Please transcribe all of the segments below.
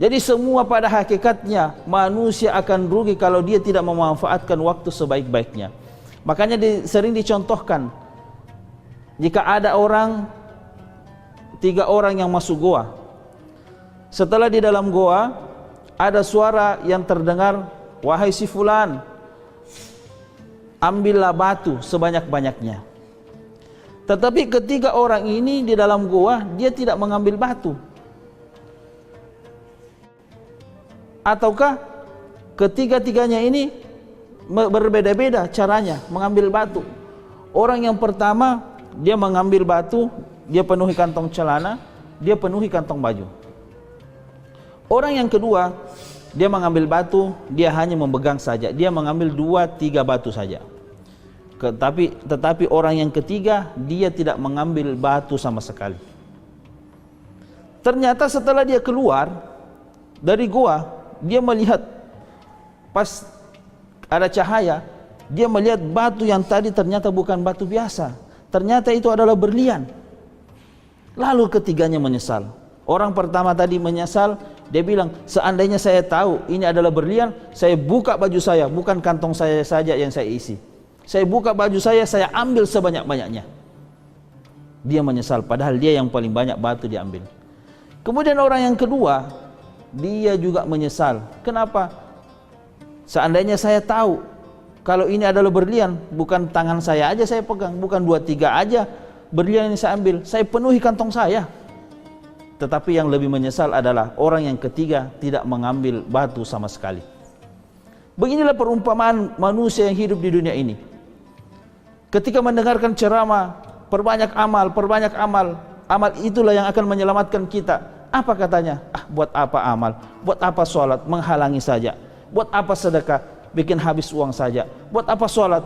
Jadi semua pada hakikatnya manusia akan rugi kalau dia tidak memanfaatkan waktu sebaik-baiknya. Makanya sering dicontohkan, jika ada tiga orang yang masuk goa, setelah di dalam goa ada suara yang terdengar, wahai si fulan, ambillah batu sebanyak-banyaknya. Tetapi ketiga orang ini di dalam goa, dia tidak mengambil batu. Ataukah ketiga-tiganya ini berbeda-beda caranya mengambil batu. Orang yang pertama, dia mengambil batu, dia penuhi kantong celana, dia penuhi kantong baju. Orang yang kedua, dia mengambil batu, dia hanya memegang saja, dia mengambil 2-3 batu saja. Tetapi orang yang ketiga, dia tidak mengambil batu sama sekali. Ternyata setelah dia keluar dari goa, dia melihat, pas ada cahaya, dia melihat batu yang tadi ternyata bukan batu biasa, ternyata itu adalah berlian. Lalu ketiganya menyesal. Orang pertama tadi menyesal, dia bilang, seandainya saya tahu ini adalah berlian, saya buka baju saya, bukan kantong saya saja yang saya isi. Saya buka baju saya ambil sebanyak-banyaknya. Dia menyesal, padahal dia yang paling banyak batu diambil. Kemudian orang yang kedua, dia juga menyesal. Kenapa? Seandainya saya tahu kalau ini adalah berlian, bukan tangan saya aja saya pegang, bukan 2-3 aja berlian yang saya ambil, saya penuhi kantong saya. Tetapi yang lebih menyesal adalah orang yang ketiga, tidak mengambil batu sama sekali. Beginilah perumpamaan manusia yang hidup di dunia ini. Ketika mendengarkan ceramah, perbanyak amal, amal itulah yang akan menyelamatkan kita. Apa katanya? Buat apa amal? Buat apa sholat? Menghalangi saja. Buat apa sedekah? Bikin habis uang saja. Buat apa sholat?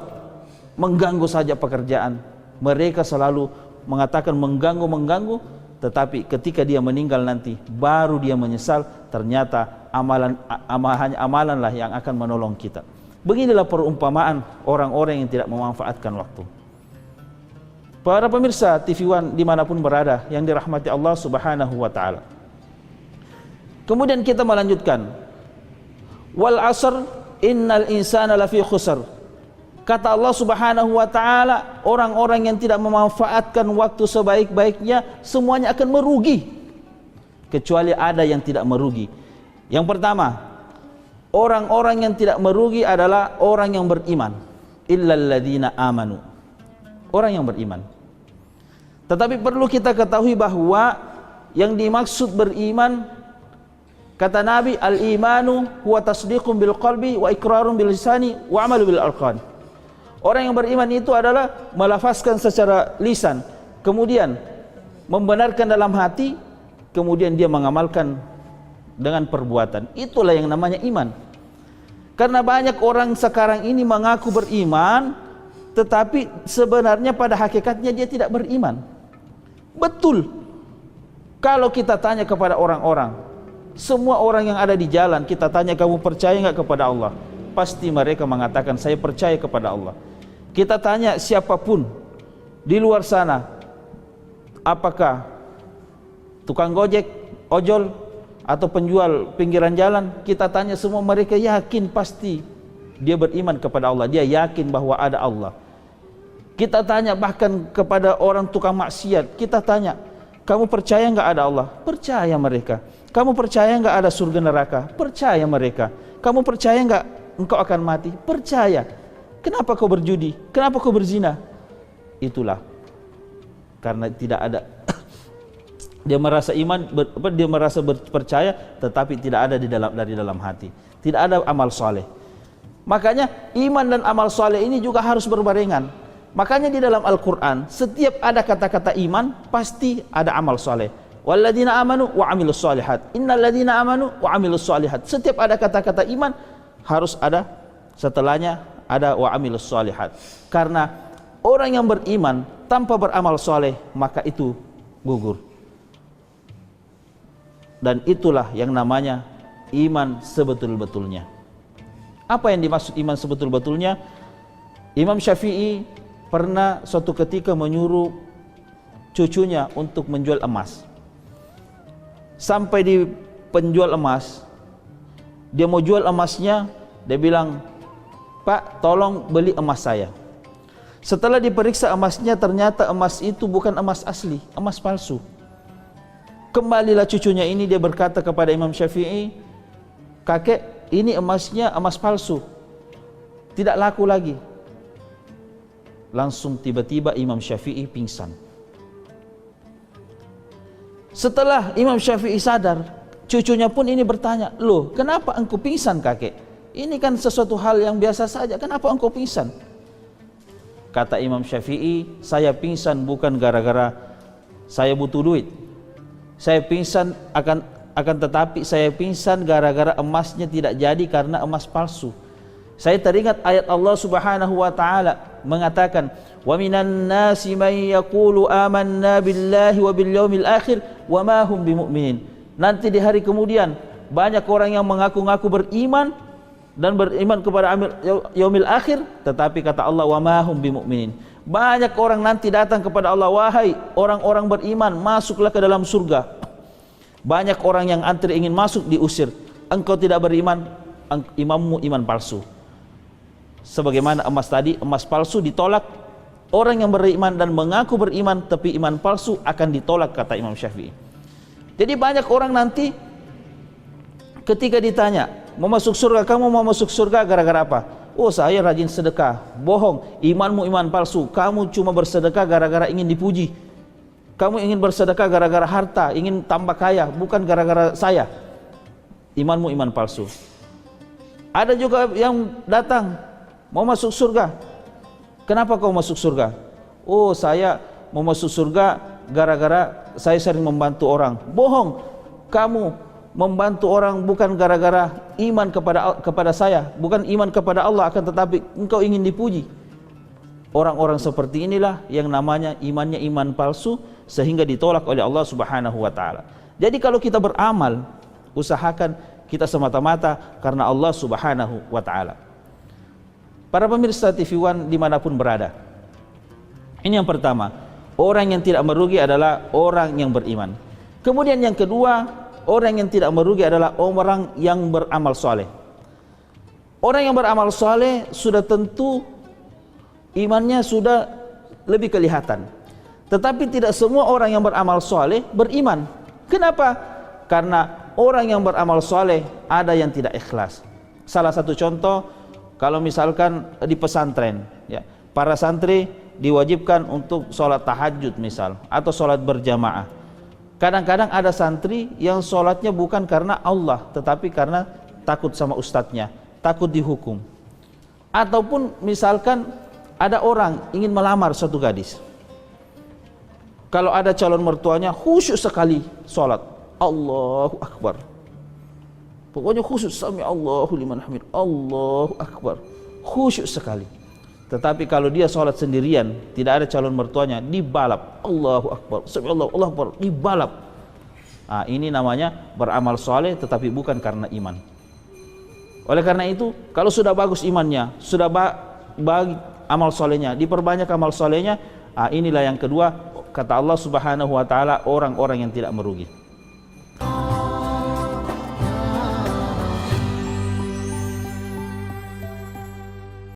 Mengganggu saja pekerjaan. Mereka selalu mengatakan mengganggu, tetapi ketika dia meninggal nanti, baru dia menyesal, ternyata hanya amalanlah yang akan menolong kita. Beginilah perumpamaan orang-orang yang tidak memanfaatkan waktu. Para pemirsa TV One dimanapun berada yang dirahmati Allah Subhanahu wa ta'ala. Kemudian kita melanjutkan, wal asr innal insana lafi khusr. Kata Allah Subhanahu wa ta'ala, orang-orang yang tidak memanfaatkan waktu sebaik-baiknya semuanya akan merugi, kecuali ada yang tidak merugi. Yang pertama, orang-orang yang tidak merugi adalah orang yang beriman, illal ladzina amanu, orang yang beriman. Tetapi perlu kita ketahui bahwa yang dimaksud beriman, kata Nabi, al-imanu huwa tasdiqun bil qalbi wa iqrarun bil lisani wa amalu bil arkan. Orang yang beriman itu adalah melafazkan secara lisan, kemudian membenarkan dalam hati, kemudian dia mengamalkan dengan perbuatan. Itulah yang namanya iman. Karena banyak orang sekarang ini mengaku beriman, tetapi sebenarnya pada hakikatnya dia tidak beriman. Betul. Kalau kita tanya kepada orang-orang, semua orang yang ada di jalan, kita tanya, kamu percaya nggak kepada Allah? Pasti mereka mengatakan, saya percaya kepada Allah. Kita tanya siapapun di luar sana, apakah tukang gojek, ojol, atau penjual pinggiran jalan, kita tanya semua, mereka yakin pasti dia beriman kepada Allah, dia yakin bahwa ada Allah. Kita tanya bahkan kepada orang tukang maksiat, kita tanya, kamu percaya nggak ada Allah? Percaya mereka. Kamu percaya nggak ada surga neraka? Percaya mereka. Kamu percaya nggak engkau akan mati? Percaya. Kenapa kau berjudi? Kenapa kau berzina? Itulah karena tidak ada dia merasa iman, dia merasa percaya, tetapi tidak ada dari dalam hati. Tidak ada amal soleh. Makanya iman dan amal soleh ini juga harus berbarengan. Makanya di dalam Al-Quran, setiap ada kata-kata iman, pasti ada amal soleh. Walladzina amanu wa amilus solihat. Innal ladzina amanu wa amilus solihat. Setiap ada kata-kata iman, harus ada setelahnya ada wa amilus solihat. Karena orang yang beriman tanpa beramal soleh, maka itu gugur. Dan itulah yang namanya iman sebetul-betulnya. Apa yang dimaksud iman sebetul-betulnya? Imam Syafi'i pernah suatu ketika menyuruh cucunya untuk menjual emas. Sampai di penjual emas. Dia mau jual emasnya, dia bilang, "Pak, tolong beli emas saya." Setelah diperiksa emasnya, ternyata emas itu bukan emas asli, emas palsu. Kembalilah cucunya ini, dia berkata kepada Imam Syafi'i, "Kakek, ini emasnya emas palsu, tidak laku lagi." Langsung tiba-tiba Imam Syafi'i pingsan. Setelah Imam Syafi'i sadar, cucunya pun ini bertanya, "Loh, kenapa engkau pingsan, kakek? Ini kan sesuatu hal yang biasa saja, kenapa engkau pingsan?" Kata Imam Syafi'i, "Saya pingsan bukan gara-gara saya butuh duit. Saya pingsan akan tetapi saya pingsan gara-gara emasnya tidak jadi karena emas palsu. Saya teringat ayat Allah Subhanahu wa taala mengatakan, "Wa minan nasi may yaqulu amanna billahi wa bil yaumil akhir wa ma hum bimu'minin." Nanti di hari kemudian banyak orang yang mengaku-ngaku beriman dan beriman kepada yaumil akhir, tetapi kata Allah, "wa ma hum bimu'minin." Banyak orang nanti datang kepada Allah, "Wahai orang-orang beriman, masuklah ke dalam surga." Banyak orang yang antri ingin masuk, diusir. "Engkau tidak beriman, imammu iman palsu." Sebagaimana emas tadi, emas palsu ditolak. Orang yang beriman dan mengaku beriman tapi iman palsu akan ditolak, kata Imam Syafi'i. Jadi banyak orang nanti ketika ditanya, "Mau masuk surga, kamu mau masuk surga gara-gara apa?" "Oh, saya rajin sedekah." "Bohong, imanmu iman palsu. Kamu cuma bersedekah gara-gara ingin dipuji. Kamu ingin bersedekah gara-gara harta, ingin tambah kaya, bukan gara-gara saya. Imanmu iman palsu." Ada juga yang datang, "Mau masuk surga." "Kenapa kau masuk surga?" "Oh, saya mau masuk surga gara-gara saya sering membantu orang." "Bohong, kamu membantu orang bukan gara-gara iman kepada saya, bukan iman kepada Allah, akan tetapi engkau ingin dipuji." Orang-orang seperti inilah yang namanya imannya iman palsu, sehingga ditolak oleh Allah Subhanahu wa taala. Jadi kalau kita beramal, usahakan kita semata-mata karena Allah Subhanahu wa taala. Para pemirsa TV One dimanapun berada, ini yang pertama, orang yang tidak merugi adalah orang yang beriman. Kemudian yang kedua, orang yang tidak merugi adalah orang yang beramal soleh. Orang yang beramal soleh sudah tentu imannya sudah lebih kelihatan. Tetapi tidak semua orang yang beramal soleh beriman. Kenapa? Karena orang yang beramal soleh ada yang tidak ikhlas. Salah satu contoh, kalau misalkan di pesantren, ya, para santri diwajibkan untuk sholat tahajud misal, atau sholat berjamaah. Kadang-kadang ada santri yang sholatnya bukan karena Allah, tetapi karena takut sama ustadznya, takut dihukum. Ataupun misalkan ada orang ingin melamar suatu gadis, kalau ada calon mertuanya khusyuk sekali sholat, Allahu Akbar, pokoknya khusyuk, sami Allahu liman hamid, Allahu Akbar, khusyuk sekali. Tetapi kalau dia sholat sendirian, tidak ada calon mertuanya, dibalap, Allahu Akbar, sami Allahu Akbar, dibalap. Nah, ini namanya beramal soleh tetapi bukan karena iman. Oleh karena itu, kalau sudah bagus imannya, sudah bagi amal solehnya, diperbanyak amal solehnya, inilah yang kedua, kata Allah Subhanahu wa taala, orang-orang yang tidak merugi.